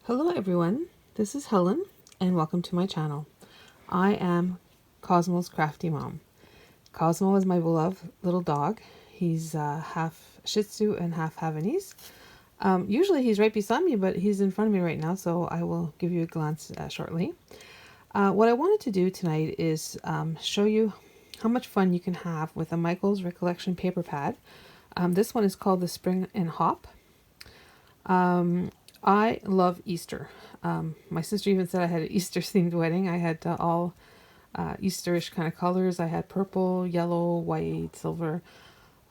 Hello everyone, this is Helen and welcome to my channel. I am Cosmo's crafty mom. Cosmo is my beloved little dog. He's half Shih Tzu and half Havanese. Usually he's right beside me, but he's in front of me right now, so I will give you a glance shortly. What I wanted to do tonight is show you how much fun you can have with a Michael's Recollection paper pad. This one is called the Spring and Hop. I love Easter. My sister even said I had an Easter themed wedding. I had all Easterish kind of colors. I had purple, yellow, white, silver.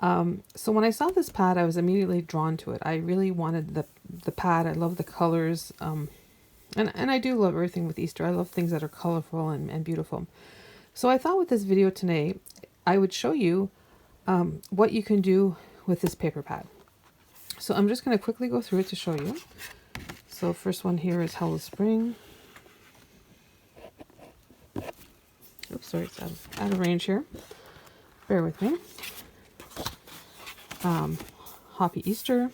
So when I saw this pad, I was immediately drawn to it. I really wanted the pad. I love the colors. And I do love everything with Easter. I love things that are colorful and beautiful. So I thought with this video today, I would show you what you can do with this paper pad. So I'm just going to quickly go through it to show you. So first one here is Hello Spring. Oops, sorry, it's out of range here. Bear with me. Happy Easter.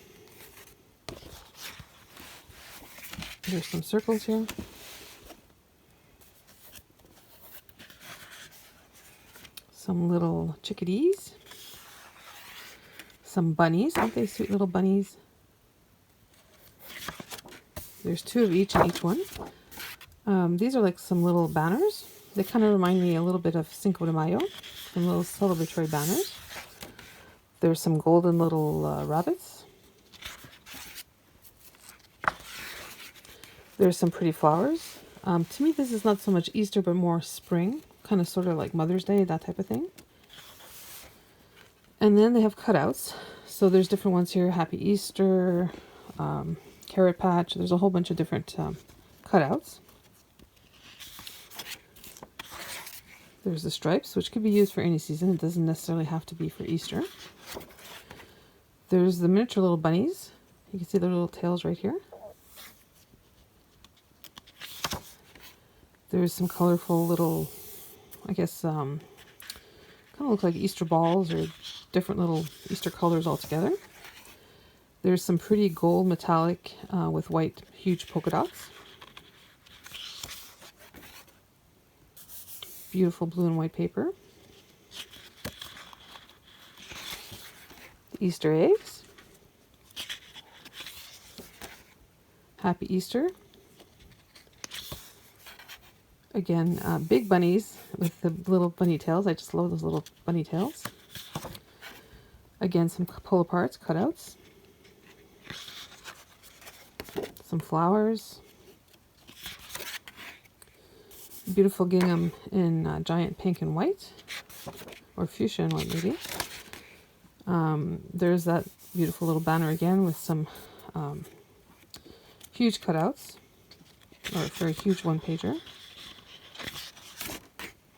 There's some circles here. Some little chickadees. Some bunnies. Aren't they sweet little bunnies? There's two of each in each one. These are like some little banners. They kind of remind me a little bit of Cinco de Mayo. Some little celebratory banners. There's some golden little rabbits. There's some pretty flowers. To me, this is not so much Easter, but more spring. Kind of sort of like Mother's Day, that type of thing. And then they have cutouts. So there's different ones here. Happy Easter, Carrot Patch. There's a whole bunch of different cutouts. There's the stripes, which could be used for any season. It doesn't necessarily have to be for Easter. There's the miniature little bunnies. You can see their little tails right here. There's some colorful little, I guess, kind of look like Easter balls or different little Easter colors all together. There's some pretty gold metallic with white huge polka dots. Beautiful blue and white paper. The Easter eggs. Happy Easter. Again, big bunnies with the little bunny tails. I just love those little bunny tails. Again, some pull aparts, cutouts. Some flowers. Beautiful gingham in giant pink and white, or fuchsia and white maybe. There's that beautiful little banner again with some huge cutouts, or a very huge one-pager.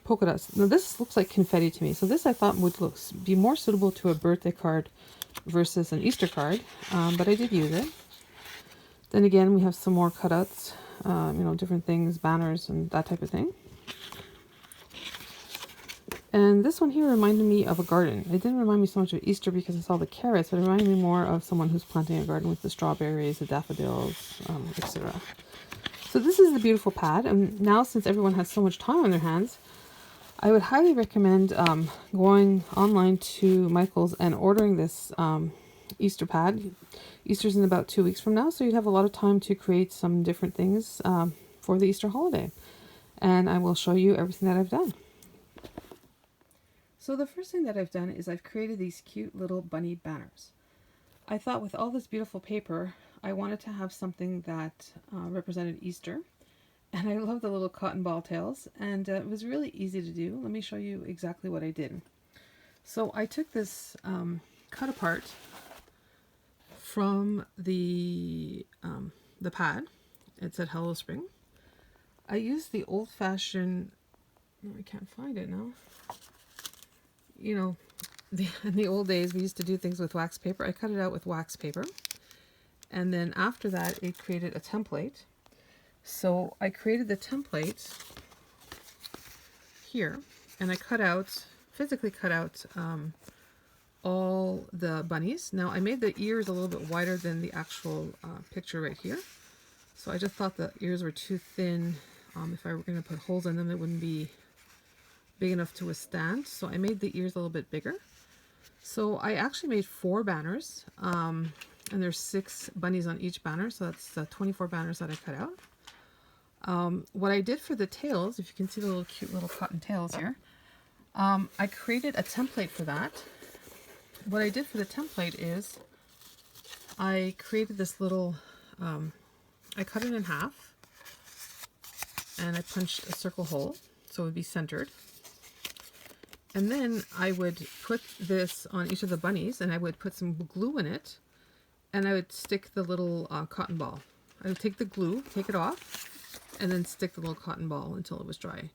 Polka dots. Now this looks like confetti to me, so this I thought would be more suitable to a birthday card versus an Easter card, but I did use it. Then again, we have some more cutouts, different things, banners, and that type of thing. And this one here reminded me of a garden. It didn't remind me so much of Easter because I saw the carrots, but it reminded me more of someone who's planting a garden with the strawberries, the daffodils, etc. So this is the beautiful pad, and now since everyone has so much time on their hands, I would highly recommend going online to Michael's and ordering this Easter pad. Easter's in about 2 weeks from now, so you'd have a lot of time to create some different things for the Easter holiday. And I will show you everything that I've done. So the first thing that I've done is I've created these cute little bunny banners. I thought with all this beautiful paper, I wanted to have something that represented Easter. And I love the little cotton ball tails, and it was really easy to do. Let me show you exactly what I did. So I took this cut apart from the pad. It said Hello Spring. I used the old-fashioned, I can't find it now. In the old days we used to do things with wax paper. I cut it out with wax paper, and then after that it created a template. So I created the template here, and I physically cut out all the bunnies. Now I made the ears a little bit wider than the actual picture right here. So I just thought the ears were too thin. If I were going to put holes in them, it wouldn't be big enough to withstand. So I made the ears a little bit bigger. So I actually made 4 banners, and there's 6 bunnies on each banner. So that's 24 banners that I cut out. What I did for the tails, if you can see the little cute little cotton tails here, I created a template for that. What I did for the template is I created this little, I cut it in half and I punched a circle hole so it would be centered. And then I would put this on each of the bunnies and I would put some glue in it and I would stick the little cotton ball. I would take the glue, take it off, and then stick the little cotton ball until it was dry.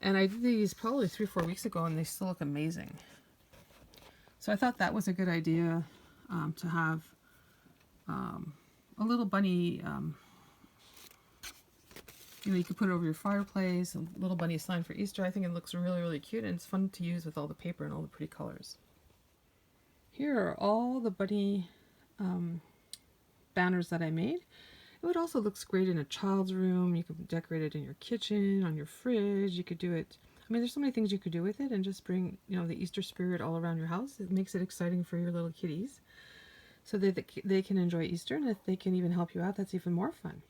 And I did these probably 3 or 4 weeks ago and they still look amazing. So I thought that was a good idea to have a little bunny, you know, you could put it over your fireplace, a little bunny sign for Easter. I think it looks really, really cute and it's fun to use with all the paper and all the pretty colors. Here are all the bunny banners that I made. It also looks great in a child's room. You could decorate it in your kitchen, on your fridge. You could do it, I mean, there's so many things you could do with it and just bring, you know, the Easter spirit all around your house. It makes it exciting for your little kitties so that they can enjoy Easter, and if they can even help you out, that's even more fun.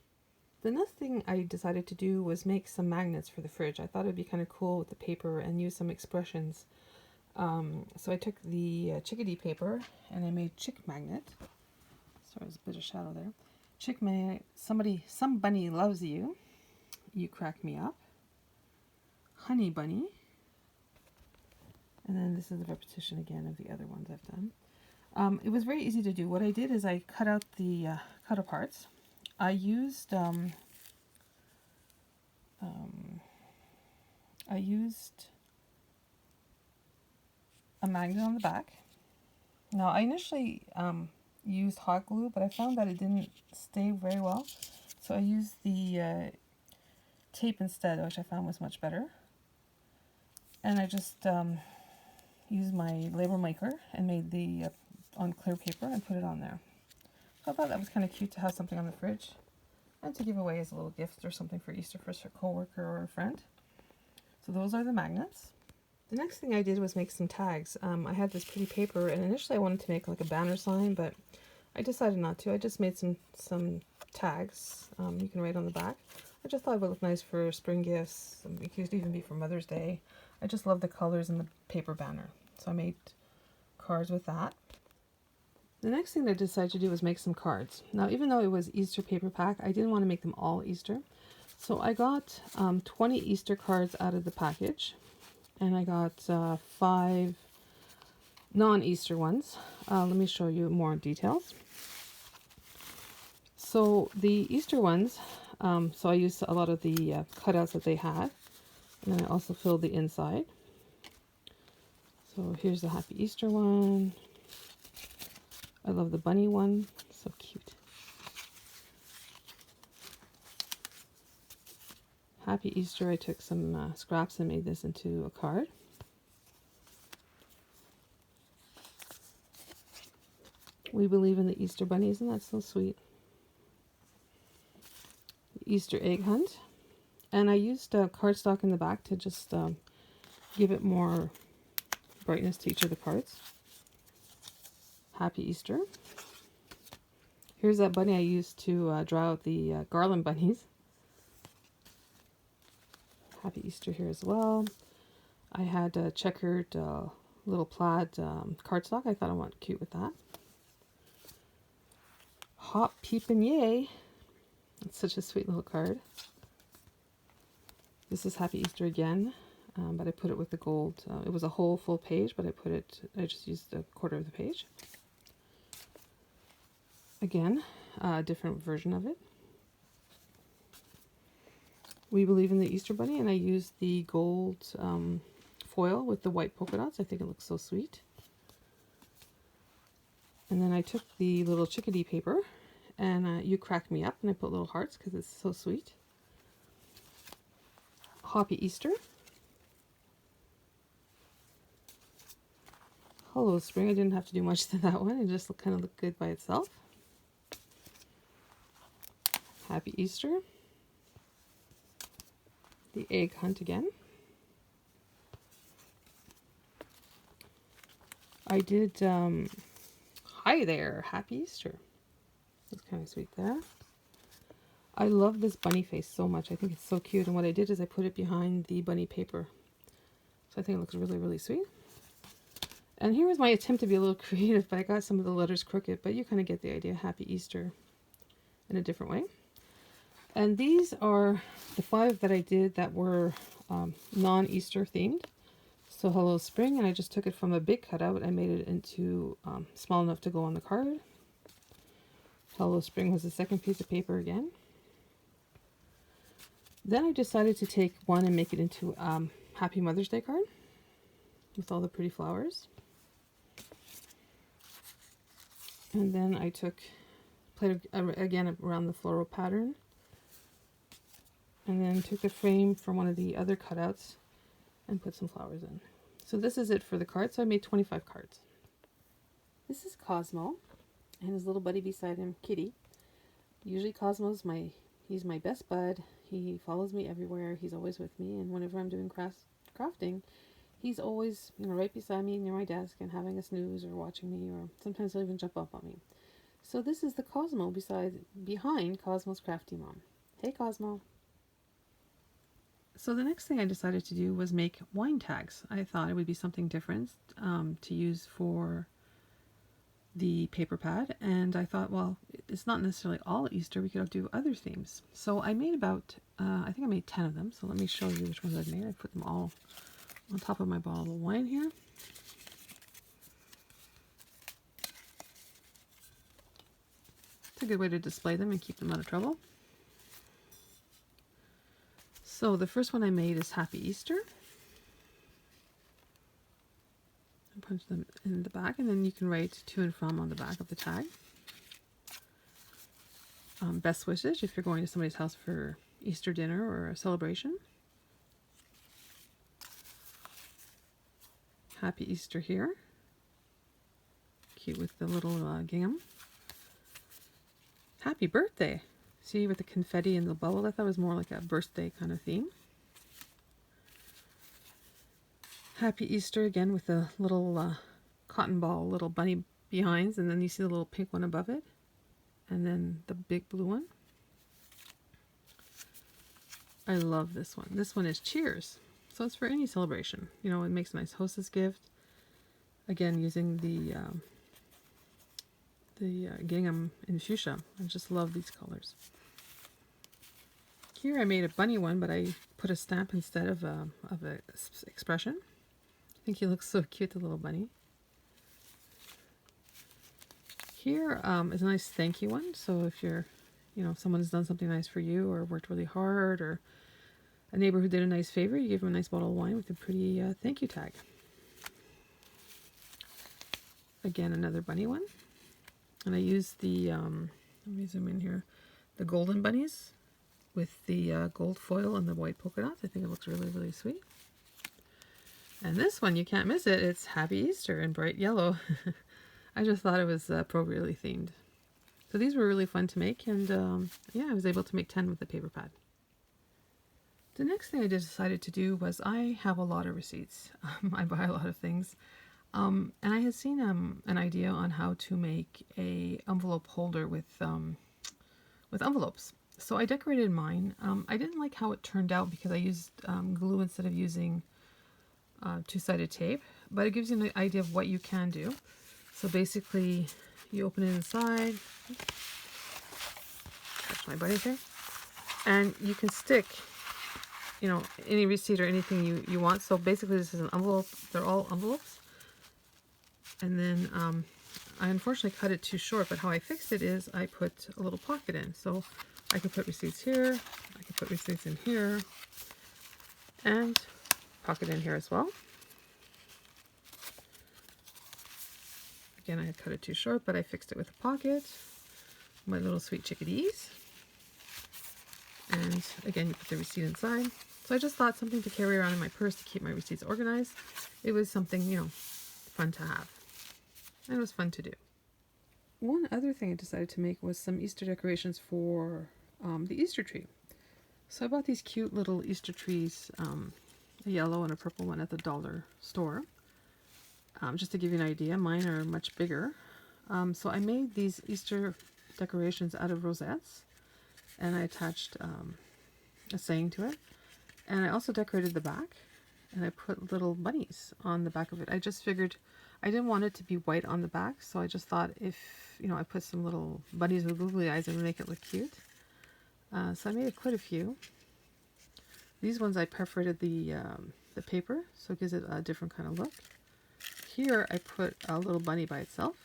The next thing I decided to do was make some magnets for the fridge. I thought it'd be kind of cool with the paper and use some expressions. So I took the chickadee paper and I made chick magnet. Sorry, there's a bit of shadow there. Chick magnet, some bunny loves you. You crack me up. Honey bunny. And then this is the repetition again of the other ones I've done. It was very easy to do. What I did is I cut out the cut aparts. I used a magnet on the back. Now I initially used hot glue, but I found that it didn't stay very well, so I used the tape instead, which I found was much better. And I just used my label maker and made the on clear paper and put it on there. So I thought that was kind of cute to have something on the fridge and to give away as a little gift or something for Easter for a coworker or a friend. So those are the magnets. The next thing I did was make some tags. I had this pretty paper and initially I wanted to make like a banner sign, but I decided not to. I just made some tags. You can write on the back. I just thought it would look nice for spring gifts. It could even be for Mother's Day. I just love the colors in the paper banner. So I made cards with that. The next thing that I decided to do was make some cards. Now, even though it was Easter paper pack, I didn't want to make them all Easter. So I got 20 Easter cards out of the package. And I got 5 non-Easter ones. Let me show you more details. So the Easter ones, so I used a lot of the cutouts that they had. And then I also filled the inside. So here's the Happy Easter one. I love the bunny one, so cute. Happy Easter, I took some scraps and made this into a card. We believe in the Easter bunny, isn't that so sweet? The Easter egg hunt. And I used cardstock in the back to just give it more brightness to each of the cards. Happy Easter. Here's that bunny I used to draw out the garland bunnies. Happy Easter here as well. I had a checkered little plaid cardstock. I thought I went cute with that. Hop, peep, and yay. It's such a sweet little card. This is Happy Easter again, but I put it with the gold. It was a whole full page, but I just used a quarter of the page. Again, a different version of it. We believe in the Easter bunny, and I used the gold foil with the white polka dots. I think it looks so sweet. And then I took the little chickadee paper, and you cracked me up, and I put little hearts because it's so sweet. Happy Easter. Hello Spring. I didn't have to do much to that one. It just kind of looked good by itself. Happy Easter. The egg hunt again. I did, hi there, Happy Easter. That's kind of sweet there. I love this bunny face so much. I think it's so cute. And what I did is I put it behind the bunny paper. So I think it looks really, really sweet. And here was my attempt to be a little creative, but I got some of the letters crooked, but you kind of get the idea. Happy Easter in a different way. And these are the 5 that I did that were non-Easter themed. So Hello Spring, and I just took it from a big cutout. I made it into small enough to go on the card. Hello Spring was the second piece of paper again. Then I decided to take one and make it into Happy Mother's Day card with all the pretty flowers. And then I played again around the floral pattern. And then took the frame from one of the other cutouts and put some flowers in. So this is it for the card. So I made 25 cards. This is Cosmo and his little buddy beside him, Kitty. Usually Cosmo's he's my best bud. He follows me everywhere. He's always with me, and whenever I'm doing crafting, he's always, right beside me near my desk and having a snooze or watching me, or sometimes he'll even jump up on me. So this is the Cosmo behind Cosmo's crafty mom. Hey Cosmo. So the next thing I decided to do was make wine tags. I thought it would be something different to use for the paper pad, and I thought, well, it's not necessarily all Easter, we could do other themes. So I made about, I think I made 10 of them, so let me show you which ones I've made. I put them all on top of my bottle of wine here. It's a good way to display them and keep them out of trouble. So the first one I made is Happy Easter. I punch them in the back, and then you can write to and from on the back of the tag. Best wishes if you're going to somebody's house for Easter dinner or a celebration. Happy Easter here. Cute with the little gingham. Happy birthday. See, with the confetti and the bubble, I thought it was more like a birthday kind of theme. Happy Easter again with the little cotton ball, little bunny behinds, and then you see the little pink one above it, and then the big blue one. I love this one. This one is Cheers. So it's for any celebration. It makes a nice hostess gift. Again, using the gingham in fuchsia. I just love these colors. Here I made a bunny one, but I put a stamp instead of a expression. I think he looks so cute, the little bunny. Here is a nice thank you one. So if you're, if someone has done something nice for you or worked really hard, or a neighbor who did a nice favor, you give them a nice bottle of wine with a pretty thank you tag. Again, another bunny one. And I used the, let me zoom in here, the golden bunnies with the gold foil and the white polka dots. I think it looks really, really sweet. And this one, you can't miss it. It's Happy Easter in bright yellow. I just thought it was appropriately themed. So these were really fun to make, and yeah, I was able to make 10 with the paper pad. The next thing I decided to do was, I have a lot of receipts. I buy a lot of things. And I had seen an idea on how to make a envelope holder with envelopes. So I decorated mine. I didn't like how it turned out because I used glue instead of using two-sided tape, but it gives you an idea of what you can do. So basically, you open it inside. Catch my bunny here. And you can stick, any receipt or anything you want. So basically, this is an envelope. They're all envelopes. And then I unfortunately cut it too short, but how I fixed it is I put a little pocket in. So I could put receipts here, I could put receipts in here, and pocket in here as well. Again, I had cut it too short, but I fixed it with a pocket. My little sweet chickadees. And again, you put the receipt inside. So I just thought something to carry around in my purse to keep my receipts organized. It was something, fun to have. And it was fun to do. One other thing I decided to make was some Easter decorations for the Easter tree. So I bought these cute little Easter trees, a yellow and a purple one at the dollar store. Just to give you an idea, mine are much bigger. So I made these Easter decorations out of rosettes, and I attached a saying to it. And I also decorated the back, and I put little bunnies on the back of it. I just figured I didn't want it to be white on the back, so I just thought if, I put some little bunnies with googly eyes, it would make it look cute. So I made quite a few. These ones I perforated the paper, so it gives it a different kind of look. Here I put a little bunny by itself,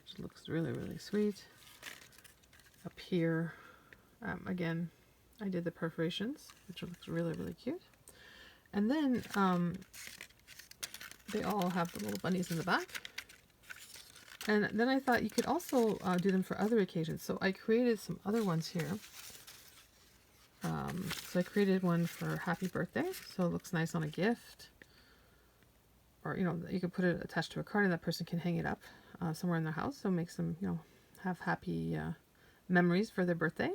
which looks really, really sweet. Up here, again, I did the perforations, which looks really, really cute. And then they all have the little bunnies in the back. And then I thought you could also do them for other occasions. So I created some other ones here. So I created one for happy birthday, so it looks nice on a gift. Or, you could put it attached to a card and that person can hang it up somewhere in their house. So it makes them, have happy memories for their birthday.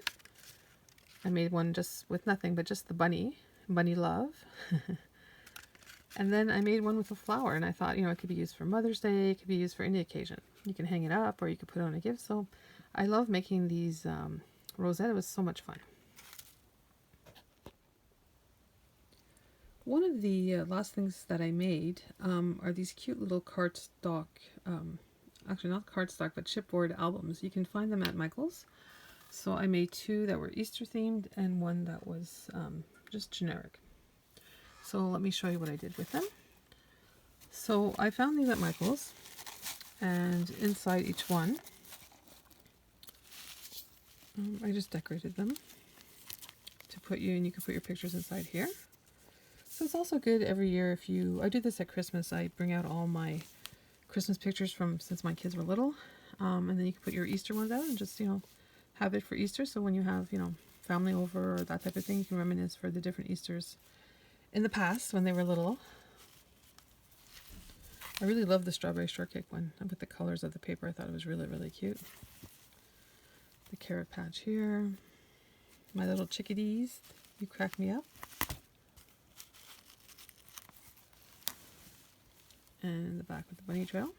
I made one just with nothing but just the bunny love. And then I made one with a flower, and I thought, it could be used for Mother's Day, it could be used for any occasion. You can hang it up or you could put it on a gift. So I love making these rosettes. It was so much fun. One of the last things that I made are these cute little cardstock, actually not cardstock, but chipboard albums. You can find them at Michael's. So I made two that were Easter themed and one that was just generic. So let me show you what I did with them. So I found these at Michael's, and inside each one, I just decorated them to put you, and you can put your pictures inside here. So it's also good every year if I do this at Christmas. I bring out all my Christmas pictures from since my kids were little. And then you can put your Easter ones out and just, have it for Easter. So when you have, family over or that type of thing, you can reminisce for the different Easters in the past when they were little. I really love the strawberry shortcake one. I put the colors of the paper. I thought it was really, really cute. The carrot patch here. My little chickadees. You crack me up. And the back with the bunny trail.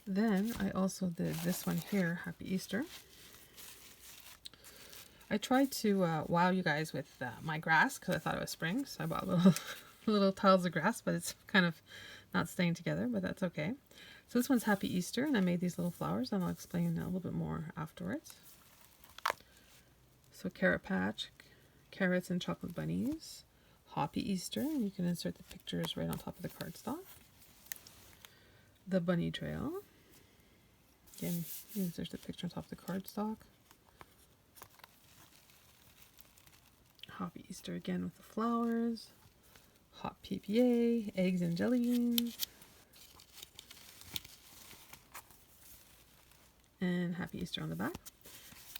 Then I also did this one here, Happy Easter. I tried to wow you guys with my grass because I thought it was spring, so I bought little tiles of grass, but it's kind of not staying together, but that's okay. So this one's Happy Easter, and I made these little flowers, and I'll explain a little bit more afterwards. So carrot patch, carrots and chocolate bunnies. Happy Easter, and you can insert the pictures right on top of the cardstock. The bunny trail. Again, you insert the picture on top of the cardstock. Happy Easter again with the flowers. Hot PPA, eggs and jelly beans. And Happy Easter on the back.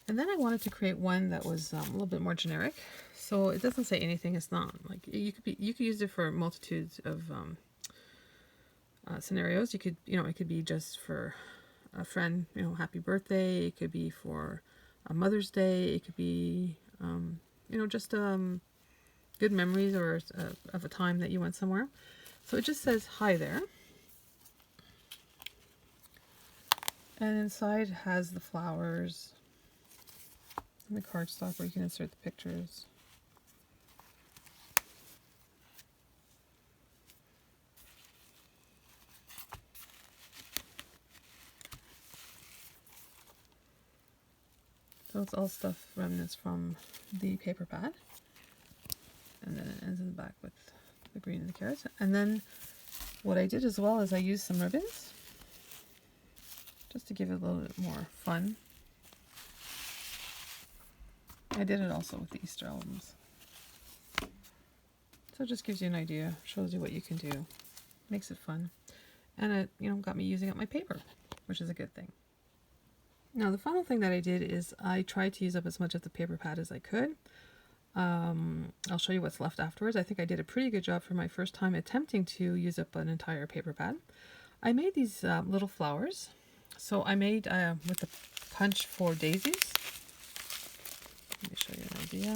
And then I wanted to create one that was a little bit more generic. So it doesn't say anything. It's not like you could use it for multitudes of scenarios. You could it could be just for a friend, happy birthday. It could be for a Mother's Day. It could be just good memories or of a time that you went somewhere. So it just says hi there, and inside has the flowers and the cardstock where you can insert the pictures. So it's all stuff remnants from the paper pad. And then it ends in the back with the green and the carrots. And then what I did as well is I used some ribbons just to give it a little bit more fun. I did it also with the Easter albums. So it just gives you an idea, shows you what you can do, makes it fun. And it got me using up my paper, which is a good thing. Now the final thing that I did is I tried to use up as much of the paper pad as I could. I'll show you what's left afterwards. I think I did a pretty good job for my first time attempting to use up an entire paper pad. I made these little flowers. So I made with the punch for daisies. idea.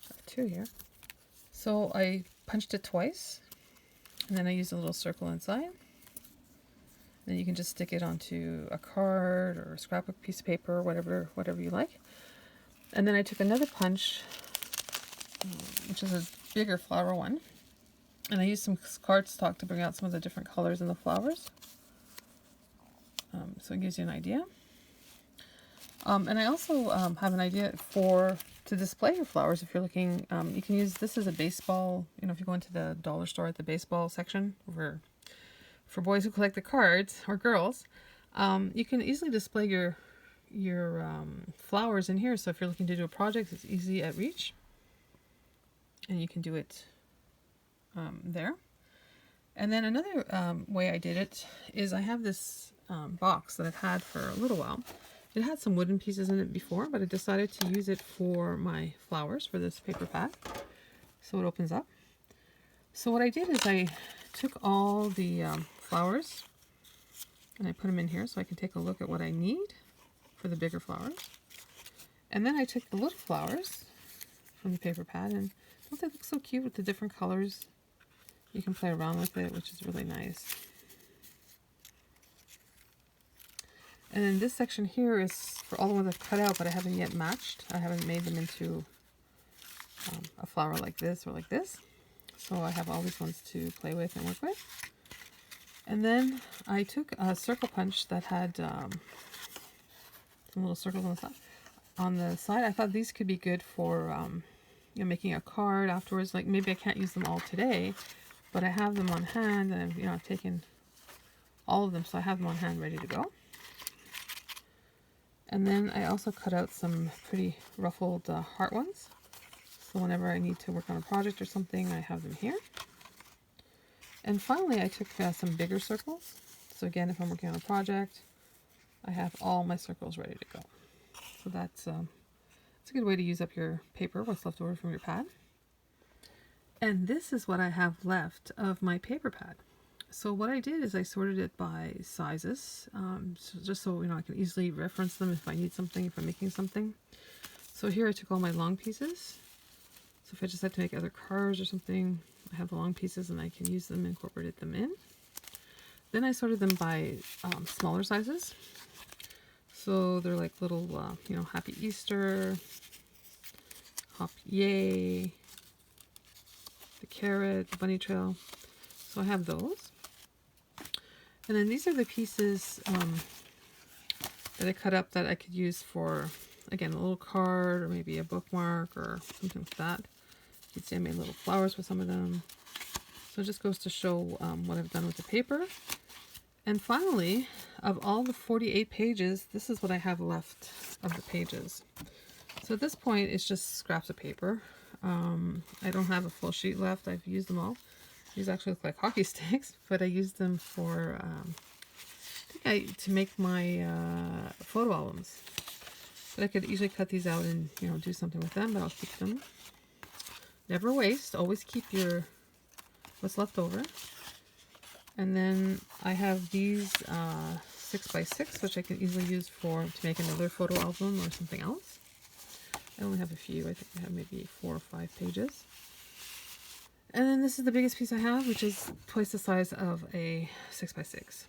Got two here. So I punched it twice, and then I used a little circle inside. Then you can just stick it onto a card or a scrapbook piece of paper, or whatever you like. And then I took another punch, which is a bigger flower one, and I used some cardstock to bring out some of the different colors in the flowers. So it gives you an idea. And I also have an idea to display your flowers. If you're looking, you can use this as a baseball. You know, if you go into the dollar store at the baseball section, for boys who collect the cards or girls, you can easily display your flowers in here. So if you're looking to do a project, it's easy at reach, and you can do it there. And then another way I did it is I have this box that I've had for a little while. It had some wooden pieces in it before, but I decided to use it for my flowers for this paper pad. So it opens up. So what I did is I took all the flowers and I put them in here so I can take a look at what I need for the bigger flowers. And then I took the little flowers from the paper pad, and don't they look so cute with the different colors? You can play around with it, which is really nice. And then this section here is for all the ones I've cut out, but I haven't yet matched. I haven't made them into a flower like this or like this. So I have all these ones to play with and work with. And then I took a circle punch that had some little circles on the side. On the side, I thought these could be good for you know, making a card afterwards. Like maybe I can't use them all today, but I have them on hand, and I've taken all of them, so I have them on hand ready to go. And then I also cut out some pretty ruffled heart ones. So whenever I need to work on a project or something, I have them here. And finally, I took some bigger circles. So again, if I'm working on a project, I have all my circles ready to go. So that's a good way to use up your paper, what's left over from your pad. And this is what I have left of my paper pad. So what I did is I sorted it by sizes, just so I can easily reference them if I need something, if I'm making something. So here I took all my long pieces. So if I just had to make other cards or something, I have the long pieces and I can use them, incorporate them in. Then I sorted them by smaller sizes. So they're like little, Happy Easter, Hop Yay, the carrot, the bunny trail. So I have those. And then these are the pieces that I cut up that I could use for, again, a little card or maybe a bookmark or something like that. You can see I made little flowers with some of them. So it just goes to show what I've done with the paper. And finally, of all the 48 pages, this is what I have left of the pages. So at this point, it's just scraps of paper. I don't have a full sheet left. I've used them all. These actually look like hockey sticks, but I used them for to make my photo albums. But I could easily cut these out and do something with them, but I'll keep them. Never waste. Always keep what's left over. And then I have these 6x6, which I can easily use to make another photo album or something else. I only have a few. I think I have maybe 4 or 5 pages. And then this is the biggest piece I have, which is twice the size of a 6x6.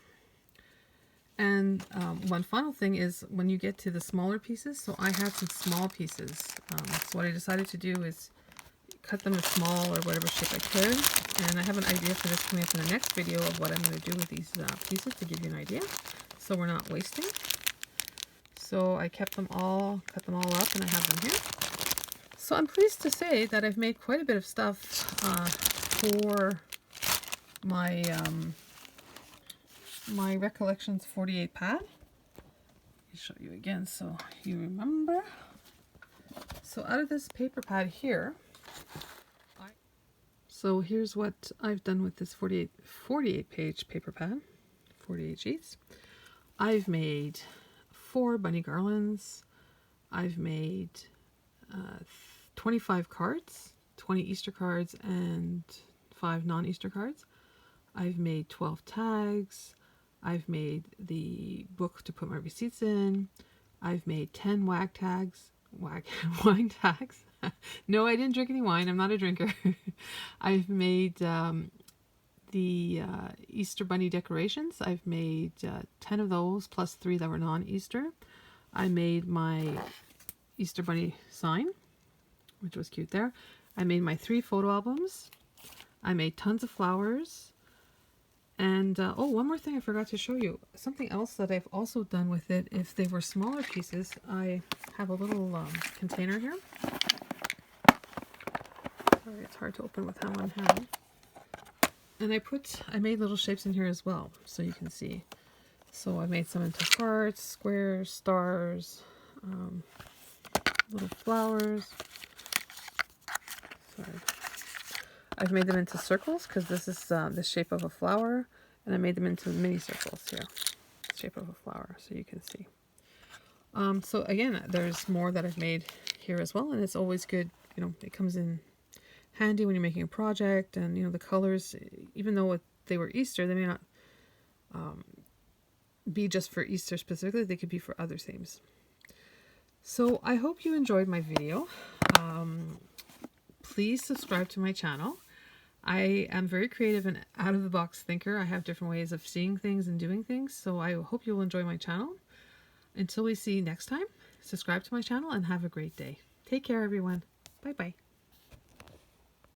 And one final thing is when you get to the smaller pieces, so I have some small pieces. So what I decided to do is cut them as small or whatever shape I could. And I have an idea for this coming up in the next video of what I'm going to do with these pieces to give you an idea. So we're not wasting. So I cut them all up, and I have them here. So I'm pleased to say that I've made quite a bit of stuff for my my Recollections 48 pad. Let me show you again so you remember. So out of this paper pad here, so here's what I've done with this 48 page paper pad, 48 sheets. I've made 4 bunny garlands. I've made 25 cards, 20 Easter cards and 5 non-Easter cards. I've made 12 tags. I've made the book to put my receipts in. I've made 10 wine tags. No, I didn't drink any wine. I'm not a drinker. I've made the Easter Bunny decorations. I've made 10 of those plus 3 that were non-Easter. I made my Easter Bunny sign, which was cute there. I made my 3 photo albums. I made tons of flowers. And oh, one more thing I forgot to show you. Something else that I've also done with it, if they were smaller pieces, I have a little container here. Sorry, it's hard to open with one hand. And I made little shapes in here as well, so you can see. So I made some into hearts, squares, stars, little flowers. Sorry. I've made them into circles because this is the shape of a flower, and I made them into mini circles here, shape of a flower, so you can see. So again, there's more that I've made here as well, and it's always good, you know, it comes in handy when you're making a project, and you know, the colors, even though they were Easter, they may not be just for Easter specifically, they could be for other themes. So I hope you enjoyed my video. Please subscribe to my channel. I am very creative and out-of-the-box thinker. I have different ways of seeing things and doing things, so I hope you will enjoy my channel. Until we see next time, subscribe to my channel and have a great day. Take care, everyone. Bye-bye.